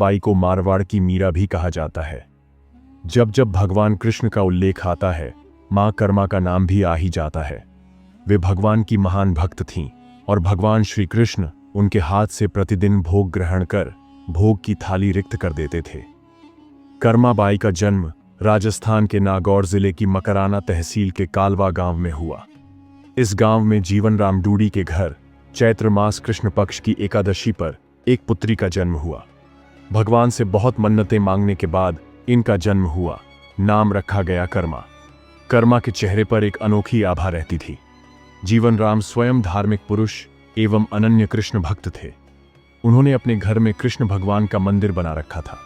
By को मारवाड़ की मीरा भी कहा जाता है। जब जब भगवान कृष्ण का उल्लेख आता है, मां कर्मा का नाम भी आ ही जाता है। वे भगवान की महान भक्त थीं और भगवान श्री कृष्ण उनके हाथ से प्रतिदिन भोग ग्रहण कर भोग की थाली रिक्त कर देते थे। कर्मा बाई का जन्म राजस्थान के नागौर जिले की मकराना तहसील के कालवा गांव में हुआ। इस गांव में जीवन राम डूडी के घर चैत्र मास कृष्ण पक्ष की एकादशी पर एक पुत्री का जन्म हुआ। भगवान से बहुत मन्नतें मांगने के बाद इनका जन्म हुआ। नाम रखा गया कर्मा। कर्मा के चेहरे पर एक अनोखी आभा रहती थी। जीवन राम स्वयं धार्मिक पुरुष एवं अनन्य कृष्ण भक्त थे। उन्होंने अपने घर में कृष्ण भगवान का मंदिर बना रखा था।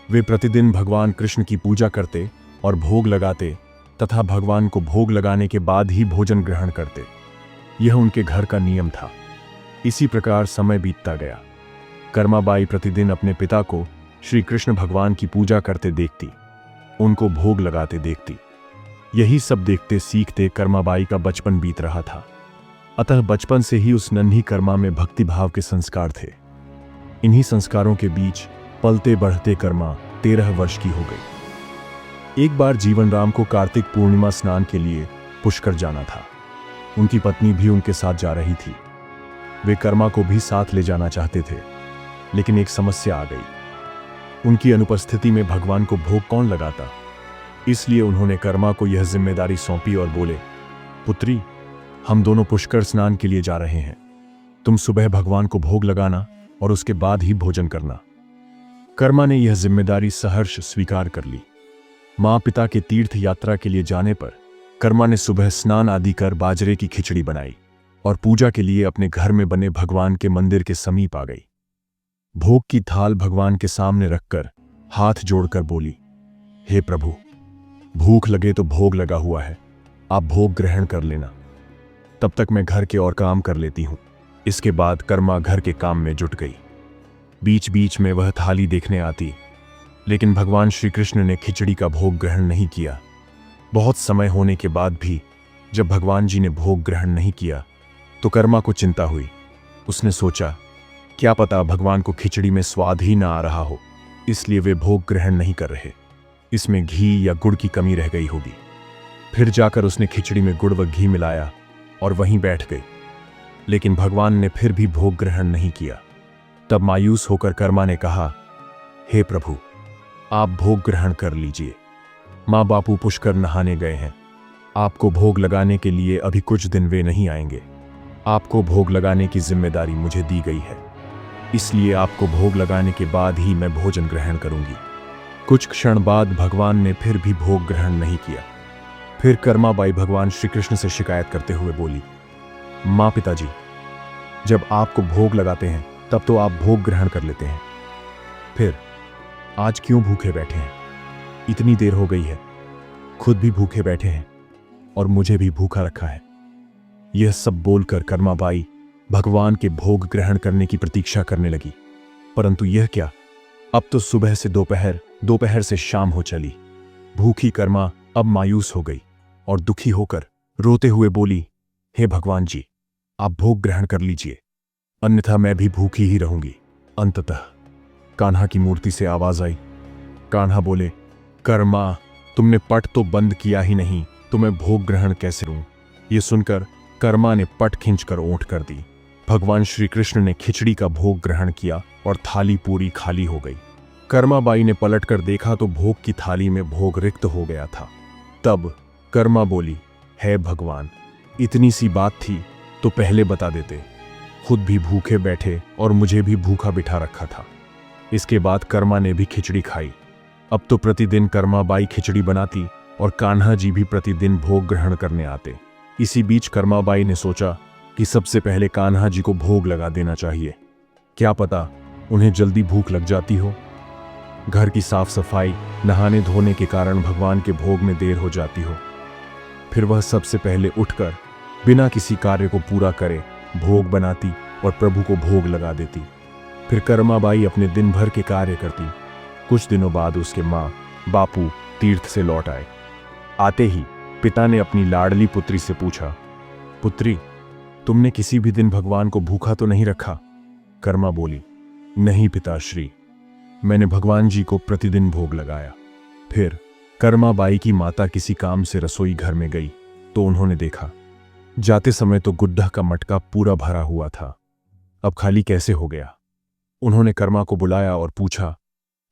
वे प्रतिदिन भगवान कृष्ण की पूजा करते और भोग लगाते तथा भगवान को भोग लगाने के बाद ही भोजन ग्रहण करते। यह उनके घर का नियम था। इसी प्रकार समय बीतता गया। कर्माबाई प्रतिदिन अपने पिता को श्री कृष्ण भगवान की पूजा करते देखती, उनको भोग लगाते देखती। यही सब देखते सीखते कर्माबाई का बचपन बीत रहा था। अतः बचपन से ही उस नन्ही कर्मा में भक्ति भाव के संस्कार थे। इन्हीं संस्कारों के बीच पलते बढ़ते कर्मा 13 वर्ष की हो गई। एक बार जीवन राम को कार्तिक पूर्णिमा स्नान के लिए पुष्कर जाना था। उनकी पत्नी भी उनके साथ जा रही थी। वे कर्मा को भी साथ ले जाना चाहते थे, लेकिन एक समस्या आ गई। उनकी अनुपस्थिति में भगवान को भोग कौन लगाता? इसलिए उन्होंने कर्मा को यह जिम्मेदारी सौंपी और बोले, पुत्री, हम दोनों पुष्कर स्नान के लिए जा रहे हैं। तुम सुबह भगवान को भोग लगाना और उसके बाद ही भोजन करना। कर्मा ने यह जिम्मेदारी सहर्ष स्वीकार कर ली। मां पिता के तीर्थ यात्रा के लिए जाने पर कर्मा ने सुबह स्नान आदि कर बाजरे की खिचड़ी बनाई और पूजा के लिए अपने घर में बने भगवान के मंदिर के समीप आ गई। भोग की थाल भगवान के सामने रखकर हाथ जोड़कर बोली, हे प्रभु, भूख लगे तो भोग लगा हुआ है, आप भोग ग्रहण कर लेना। तब तक मैं घर के और काम कर लेती हूं। इसके बाद कर्मा घर के काम में जुट गई। बीच बीच में वह थाली देखने आती, लेकिन भगवान श्री कृष्ण ने खिचड़ी का भोग ग्रहण नहीं किया। बहुत समय होने के बाद भी जब भगवान जी ने भोग ग्रहण नहीं किया तो कर्मा को चिंता हुई। उसने सोचा, क्या पता भगवान को खिचड़ी में स्वाद ही ना आ रहा हो, इसलिए वे भोग ग्रहण नहीं कर रहे। इसमें घी या गुड़ की कमी रह गई होगी। फिर जाकर उसने खिचड़ी में गुड़ व घी मिलाया और वहीं बैठ गई। लेकिन भगवान ने फिर भी भोग ग्रहण नहीं किया। तब मायूस होकर कर्मा ने कहा, हे प्रभु, आप भोग ग्रहण कर लीजिए। माँ बापू पुष्कर नहाने गए हैं। आपको भोग लगाने के लिए अभी कुछ दिन वे नहीं आएंगे। आपको भोग लगाने की जिम्मेदारी मुझे दी गई है, इसलिए आपको भोग लगाने के बाद ही मैं भोजन ग्रहण करूंगी। कुछ क्षण बाद भगवान ने फिर भी भोग ग्रहण नहीं किया। फिर कर्माबाई भगवान श्री कृष्ण से शिकायत करते हुए बोली, माँ पिताजी, जब आपको भोग लगाते हैं तब तो आप भोग ग्रहण कर लेते हैं, फिर आज क्यों भूखे बैठे हैं? इतनी देर हो गई है, खुद भी भूखे बैठे हैं और मुझे भी भूखा रखा है। यह सब बोलकर कर्माबाई भगवान के भोग ग्रहण करने की प्रतीक्षा करने लगी। परंतु यह क्या, अब तो सुबह से दोपहर, दोपहर से शाम हो चली। भूखी कर्मा अब मायूस हो गई और दुखी होकर रोते हुए बोली, हे भगवान जी, आप भोग ग्रहण कर लीजिए, अन्यथा मैं भी भूखी ही रहूंगी। अंततः कान्हा की मूर्ति से आवाज आई। कान्हा बोले, कर्मा, तुमने पट तो बंद किया ही नहीं, तो मैं भोग ग्रहण कैसे करूं? ये सुनकर कर्मा ने पट खींचकर ओंठ कर दी। भगवान श्री कृष्ण ने खिचड़ी का भोग ग्रहण किया और थाली पूरी खाली हो गई। कर्माबाई ने पलटकर देखा तो भोग की थाली में भोग रिक्त हो गया था। तब कर्मा बोली, हे भगवान, इतनी सी बात थी तो पहले बता देते। खुद भी भूखे बैठे और मुझे भी भूखा बिठा रखा था। इसके बाद कर्मा ने भी खिचड़ी खाई। अब तो प्रतिदिन कर्माबाई खिचड़ी बनाती और कान्हा जी भी प्रतिदिन भोग ग्रहण करने आते। इसी बीच कर्माबाई ने सोचा कि सबसे पहले कान्हा जी को भोग लगा देना चाहिए। क्या पता उन्हें जल्दी भूख लग जाती हो। घर की साफ सफाई, नहाने धोने के कारण भगवान के भोग में देर हो जाती हो। फिर वह सबसे पहले उठकर बिना किसी कार्य को पूरा करे भोग बनाती और प्रभु को भोग लगा देती। फिर कर्माबाई अपने दिन भर के कार्य करती। कुछ दिनों बाद उसके माँ बापू तीर्थ से लौट आए। आते ही पिता ने अपनी लाडली पुत्री से पूछा, पुत्री, तुमने किसी भी दिन भगवान को भूखा तो नहीं रखा? कर्मा बोली, नहीं पिताश्री, मैंने भगवान जी को प्रतिदिन भोग लगाया। फिर कर्माबाई की माता किसी काम से रसोई घर में गई तो उन्होंने देखा, जाते समय तो गुड्डा का मटका पूरा भरा हुआ था, अब खाली कैसे हो गया। उन्होंने कर्मा को बुलाया और पूछा,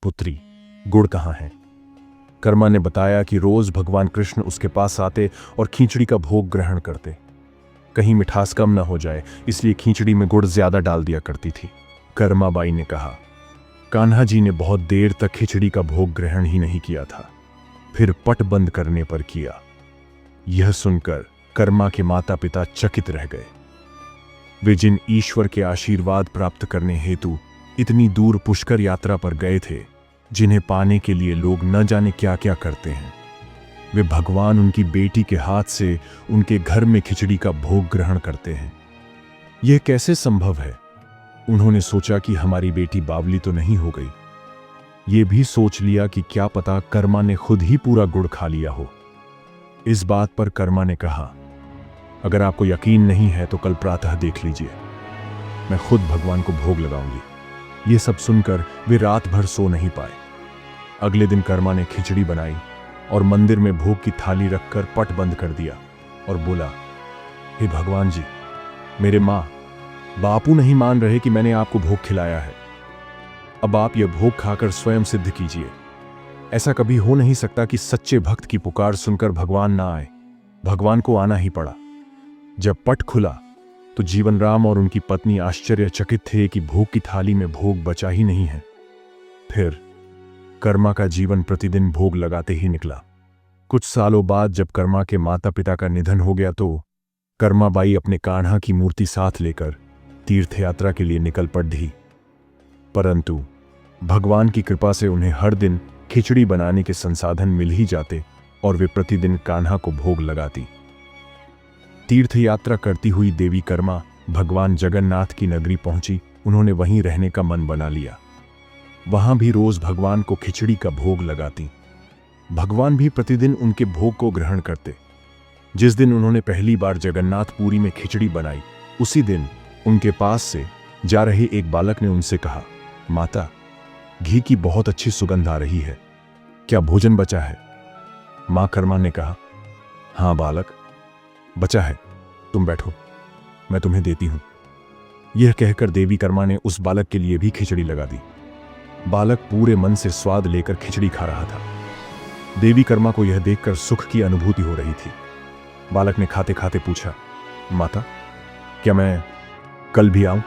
पुत्री, गुड़ कहाँ है? कर्मा ने बताया कि रोज भगवान कृष्ण उसके पास आते और खींचड़ी का भोग ग्रहण करते। कहीं मिठास कम न हो जाए इसलिए खींचड़ी में गुड़ ज्यादा डाल दिया करती थी। कर्माबाई ने कहा, कान्हा जी ने बहुत देर तक खिचड़ी का भोग ग्रहण ही नहीं किया था, फिर पट बंद करने पर किया। यह सुनकर कर्मा के माता पिता चकित रह गए। वे जिन ईश्वर के आशीर्वाद प्राप्त करने हेतु इतनी दूर पुष्कर यात्रा पर गए थे, जिन्हें पाने के लिए लोग न जाने क्या क्या करते हैं, वे भगवान उनकी बेटी के हाथ से उनके घर में खिचड़ी का भोग ग्रहण करते हैं। यह कैसे संभव है? उन्होंने सोचा कि हमारी बेटी बावली तो नहीं हो गई। ये भी सोच लिया कि क्या पता कर्मा ने खुद ही पूरा गुड़ खा लिया हो। इस बात पर कर्मा ने कहा, अगर आपको यकीन नहीं है तो कल प्रातः देख लीजिए, मैं खुद भगवान को भोग लगाऊंगी। ये सब सुनकर वे रात भर सो नहीं पाए। अगले दिन कर्मा ने खिचड़ी बनाई और मंदिर में भोग की थाली रखकर पट बंद कर दिया और बोला, हे भगवान जी, मेरे माँ बापू नहीं मान रहे कि मैंने आपको भोग खिलाया है। अब आप यह भोग खाकर स्वयं सिद्ध कीजिए। ऐसा कभी हो नहीं सकता कि सच्चे भक्त की पुकार सुनकर भगवान ना आए। भगवान को आना ही पड़ा। जब पट खुला तो जीवन राम और उनकी पत्नी आश्चर्यचकित थे कि भोग की थाली में भोग बचा ही नहीं है। फिर कर्मा का जीवन प्रतिदिन भोग लगाते ही निकला। कुछ सालों बाद जब कर्मा के माता पिता का निधन हो गया तो कर्माबाई अपने कान्हा की मूर्ति साथ लेकर तीर्थ यात्रा के लिए निकल पड़ी। परंतु भगवान की कृपा से उन्हें हर दिन खिचड़ी बनाने के संसाधन मिल ही जाते और वे प्रतिदिन कान्हा को भोग लगाती। तीर्थ यात्रा करती हुई देवी कर्मा भगवान जगन्नाथ की नगरी पहुंची। उन्होंने वहीं रहने का मन बना लिया। वहां भी रोज भगवान को खिचड़ी का भोग लगाती। भगवान भी प्रतिदिन उनके भोग को ग्रहण करते। जिस दिन उन्होंने पहली बार जगन्नाथपुरी में खिचड़ी बनाई, उसी दिन उनके पास से जा रहे एक बालक ने उनसे कहा, माता, घी की बहुत अच्छी सुगंध आ रही है, क्या भोजन बचा है? मां कर्मा ने कहा, हां बालक, बचा है, तुम बैठो, मैं तुम्हें देती हूं। यह कहकर देवी कर्मा ने उस बालक के लिए भी खिचड़ी लगा दी। बालक पूरे मन से स्वाद लेकर खिचड़ी खा रहा था। देवी कर्मा को यह देखकर सुख की अनुभूति हो रही थी। बालक ने खाते खाते पूछा, माता, क्या मैं कल भी आऊं?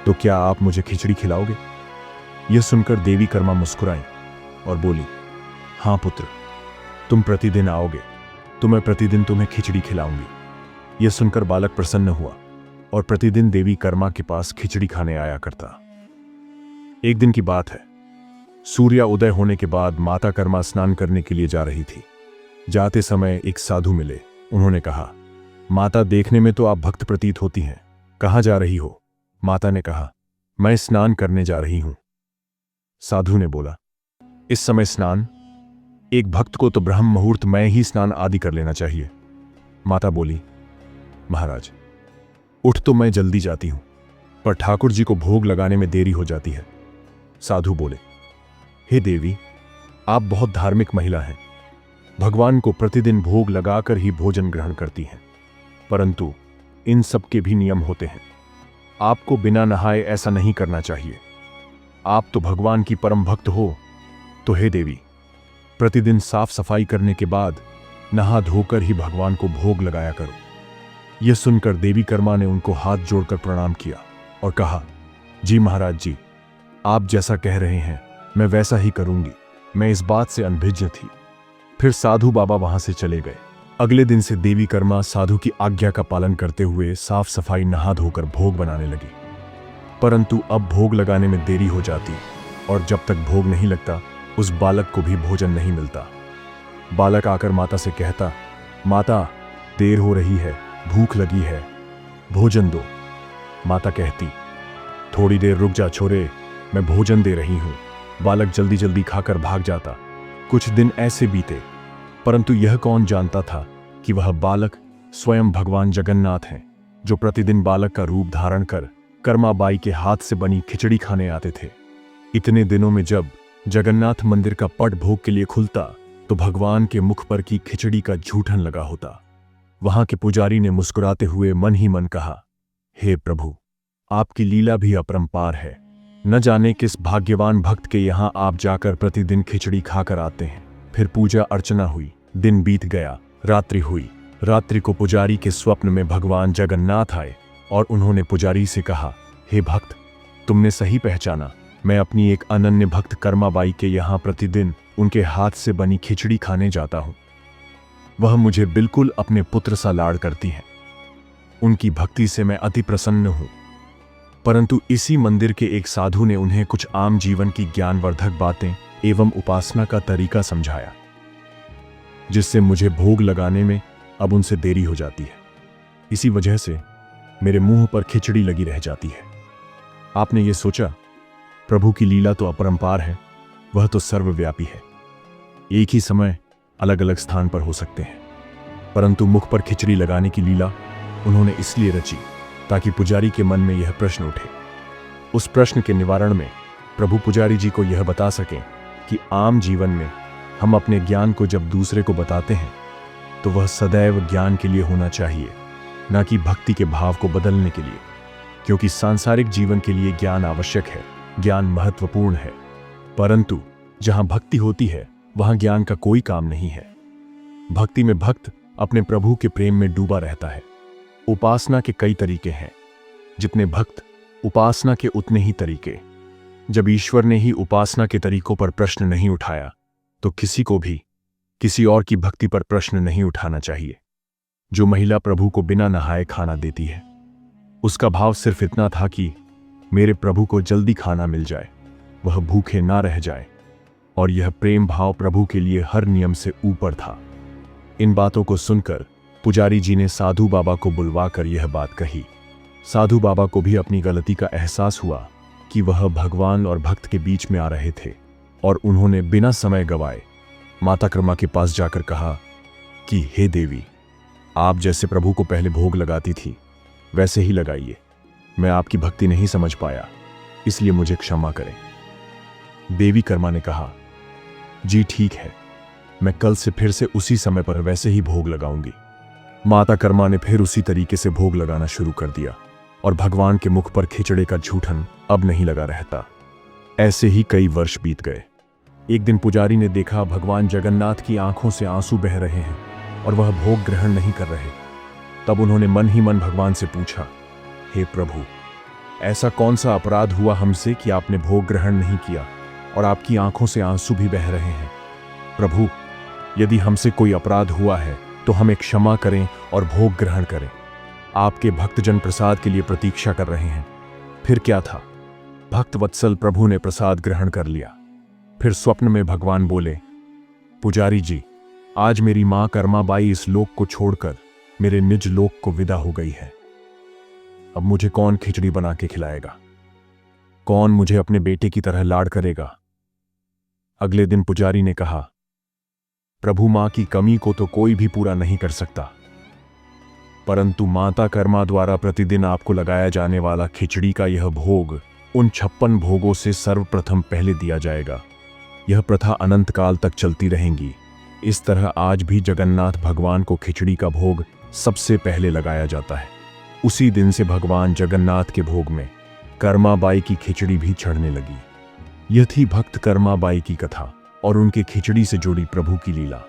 तो क्या आप मुझे खिचड़ी खिलाओगे? यह सुनकर देवी कर्मा मुस्कुराई और बोली, हां पुत्र, तुम प्रतिदिन आओगे तो मैं प्रतिदिन तुम्हें खिचड़ी खिलाऊंगी। यह सुनकर बालक प्रसन्न हुआ और प्रतिदिन देवी कर्मा के पास खिचड़ी खाने आया करता। एक दिन की बात है, सूर्य उदय होने के बाद माता कर्मा स्नान करने के लिए जा रही थी। जाते समय एक साधु मिले। उन्होंने कहा, माता, देखने में तो आप भक्त प्रतीत होती हैं, कहां जा रही हो? माता ने कहा, मैं स्नान करने जा रही हूं। साधु ने बोला, इस समय स्नान? एक भक्त को तो ब्रह्म मुहूर्त में ही स्नान आदि कर लेना चाहिए। माता बोली, महाराज, उठ तो मैं जल्दी जाती हूं, पर ठाकुर जी को भोग लगाने में देरी हो जाती है। साधु बोले, हे देवी, आप बहुत धार्मिक महिला हैं, भगवान को प्रतिदिन भोग लगाकर ही भोजन ग्रहण करती हैं, परंतु इन सब के भी नियम होते हैं। आपको बिना नहाए ऐसा नहीं करना चाहिए। आप तो भगवान की परम भक्त हो, तो हे देवी, प्रतिदिन साफ सफाई करने के बाद नहा धोकर ही भगवान को भोग लगाया करो। यह सुनकर देवी कर्मा ने उनको हाथ जोड़कर प्रणाम किया और कहा, जी महाराज जी, आप जैसा कह रहे हैं मैं वैसा ही करूंगी। मैं इस बात से अनभिज्ञ थी। फिर साधु बाबा वहां से चले गए। अगले दिन से देवी कर्मा साधु की आज्ञा का पालन करते हुए साफ सफाई नहा धोकर भोग बनाने लगी। परंतु अब भोग लगाने में देरी हो जाती और जब तक भोग नहीं लगता उस बालक को भी भोजन नहीं मिलता। बालक आकर माता से कहता, माता, देर हो रही है, भूख लगी है, भोजन दो। माता कहती, थोड़ी देर रुक जा छोरे, मैं भोजन दे रही हूं। बालक जल्दी जल्दी खाकर भाग जाता। कुछ दिन ऐसे बीते, परंतु यह कौन जानता था कि वह बालक स्वयं भगवान जगन्नाथ हैं, जो प्रतिदिन बालक का रूप धारण कर कर्माबाई के हाथ से बनी खिचड़ी खाने आते थे। इतने दिनों में जब जगन्नाथ मंदिर का पट भोग के लिए खुलता तो भगवान के मुख पर की खिचड़ी का जूठन लगा होता। वहां के पुजारी ने मुस्कुराते हुए मन ही मन कहा, हे प्रभु, आपकी लीला भी अपरंपार है। न जाने किस भाग्यवान भक्त के यहां आप जाकर प्रतिदिन खिचड़ी खाकर आते हैं। फिर पूजा अर्चना हुई, दिन बीत गया, रात्रि हुई। रात्रि को पुजारी के स्वप्न में भगवान जगन्नाथ आए और उन्होंने पुजारी से कहा, हे भक्त, तुमने सही पहचाना। मैं अपनी एक अनन्य भक्त कर्माबाई के यहाँ प्रतिदिन उनके हाथ से बनी खिचड़ी खाने जाता हूं। वह मुझे बिल्कुल अपने पुत्र सा लाड़ करती हैं। उनकी भक्ति से मैं अति प्रसन्न हूं। परंतु इसी मंदिर के एक साधु ने उन्हें कुछ आम जीवन की ज्ञानवर्धक बातें एवं उपासना का तरीका समझाया, जिससे मुझे भोग लगाने में अब उनसे देरी हो जाती है। इसी वजह से मेरे मुंह पर खिचड़ी लगी रह जाती है। आपने ये सोचा, प्रभु की लीला तो अपरंपार है, वह तो सर्वव्यापी है। एक ही समय अलग अलग स्थान पर हो सकते हैं, परंतु मुख पर खिचड़ी लगाने की लीला उन्होंने इसलिए रची ताकि पुजारी के मन में यह प्रश्न उठे। उस प्रश्न के निवारण में प्रभु पुजारी जी को यह बता सकें कि आम जीवन में हम अपने ज्ञान को जब दूसरे को बताते हैं तो वह सदैव ज्ञान के लिए होना चाहिए, न कि भक्ति के भाव को बदलने के लिए। क्योंकि सांसारिक जीवन के लिए ज्ञान आवश्यक है, ज्ञान महत्वपूर्ण है, परंतु जहां भक्ति होती है वहां ज्ञान का कोई काम नहीं है। भक्ति में भक्त अपने प्रभु के प्रेम में डूबा रहता है। उपासना के कई तरीके हैं, जितने भक्त उपासना के उतने ही तरीके। जब ईश्वर ने ही उपासना के तरीकों पर प्रश्न नहीं उठाया तो किसी को भी किसी और की भक्ति पर प्रश्न नहीं उठाना चाहिए। जो महिला प्रभु को बिना नहाए खाना देती है, उसका भाव सिर्फ इतना था कि मेरे प्रभु को जल्दी खाना मिल जाए, वह भूखे ना रह जाए, और यह प्रेम भाव प्रभु के लिए हर नियम से ऊपर था। इन बातों को सुनकर पुजारी जी ने साधु बाबा को बुलवाकर यह बात कही। साधु बाबा को भी अपनी गलती का एहसास हुआ कि वह भगवान और भक्त के बीच में आ रहे थे, और उन्होंने बिना समय गवाए माता कर्मा के पास जाकर कहा कि हे देवी, आप जैसे प्रभु को पहले भोग लगाती थी वैसे ही लगाइए। मैं आपकी भक्ति नहीं समझ पाया, इसलिए मुझे क्षमा करें। देवी कर्मा ने कहा, जी ठीक है, मैं कल से फिर से उसी समय पर वैसे ही भोग लगाऊंगी। माता कर्मा ने फिर उसी तरीके से भोग लगाना शुरू कर दिया और भगवान के मुख पर खिचड़े का जूठन अब नहीं लगा रहता। ऐसे ही कई वर्ष बीत गए। एक दिन पुजारी ने देखा भगवान जगन्नाथ की आंखों से आंसू बह रहे हैं और वह भोग ग्रहण नहीं कर रहे। तब उन्होंने मन ही मन भगवान से पूछा, हे प्रभु, ऐसा कौन सा अपराध हुआ हमसे कि आपने भोग ग्रहण नहीं किया और आपकी आंखों से आंसू भी बह रहे हैं? प्रभु, यदि हमसे कोई अपराध हुआ है तो हमें क्षमा करें और भोग ग्रहण करें। आपके भक्तजन प्रसाद के लिए प्रतीक्षा कर रहे हैं। फिर क्या था, भक्त वत्सल प्रभु ने प्रसाद ग्रहण कर लिया। फिर स्वप्न में भगवान बोले, पुजारी जी, आज मेरी मां कर्माबाई इस लोक को छोड़कर मेरे निज लोक को विदा हो गई है। अब मुझे कौन खिचड़ी बना के खिलाएगा? कौन मुझे अपने बेटे की तरह लाड़ करेगा? अगले दिन पुजारी ने कहा, प्रभु, मां की कमी को तो कोई भी पूरा नहीं कर सकता, परंतु माता कर्मा द्वारा प्रतिदिन आपको लगाया जाने वाला खिचड़ी का यह भोग उन 56 भोगों से सर्वप्रथम पहले दिया जाएगा। यह प्रथा अनंत काल तक चलती रहेगी। इस तरह आज भी जगन्नाथ भगवान को खिचड़ी का भोग सबसे पहले लगाया जाता है। उसी दिन से भगवान जगन्नाथ के भोग में कर्माबाई की खिचड़ी भी चढ़ने लगी। यह थी भक्त कर्माबाई की कथा और उनके खिचड़ी से जुड़ी प्रभु की लीला।